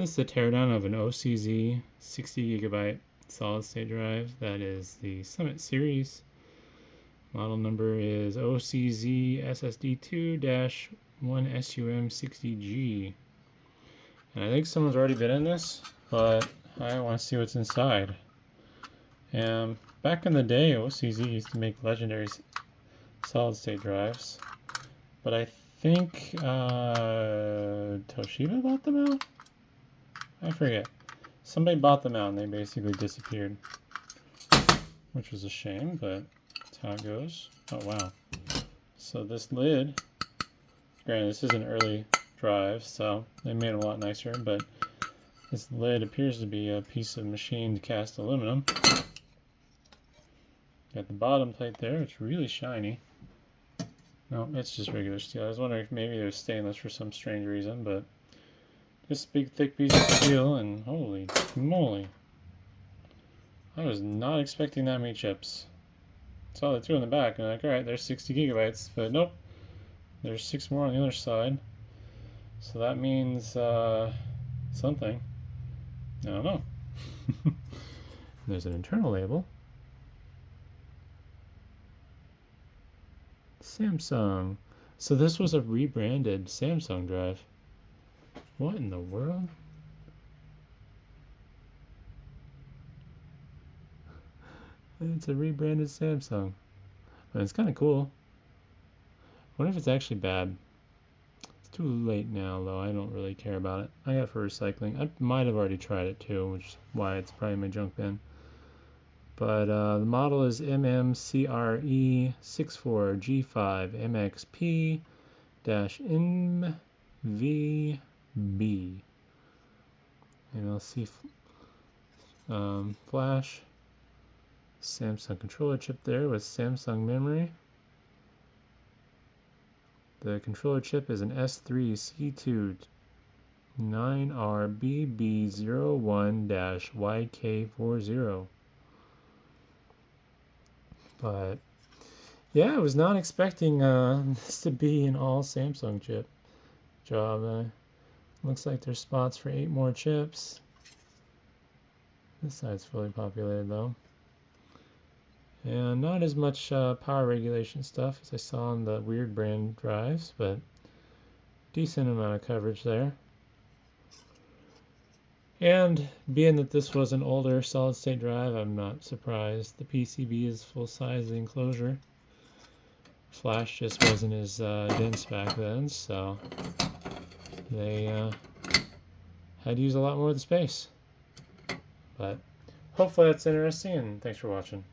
This is a teardown of an OCZ 60GB solid state drive. That is the Summit series. Model number is OCZ SSD 2-1SUM60G. And I think someone's already been in this, but I want to see what's inside. And back in the day, OCZ used to make legendary solid state drives, but I think Toshiba bought them out? I forget. Somebody bought them out and they basically disappeared, which was a shame, but that's how it goes. Oh wow. So this lid, granted this is an early drive, so they made it a lot nicer, but this lid appears to be a piece of machined cast aluminum. Got the bottom plate there, it's really shiny. No, it's just regular steel. I was wondering if maybe it was stainless for some strange reason, but this big thick piece of steel, and holy moly. I was not expecting that many chips. Saw the two in the back, and I'm like, alright, there's 60 gigabytes, but nope. There's 6 more on the other side. So that means something. I don't know. There's an internal label. Samsung. So this was a rebranded Samsung drive. What in the world? It's a rebranded Samsung. But it's kind of cool. I wonder if it's actually bad. It's too late now, though. I don't really care about it. I got it for recycling. I might have already tried it too, which is why it's probably in my junk bin. But the model is MMCRE64G5MXP-MVB. MLC flash. Samsung controller chip there with Samsung memory. The controller chip is an S3C2 9RBB01-YK40. But yeah, I was not expecting this to be an all Samsung chip job. Looks like there's spots for 8 more chips. This side's fully populated though. And not as much power regulation stuff as I saw on the weird brand drives, but decent amount of coverage there. And being that this was an older solid state drive, I'm not surprised. The PCB is full size, the enclosure. Flash just wasn't as dense back then, so they had to use a lot more of the space. But hopefully that's interesting, and thanks for watching.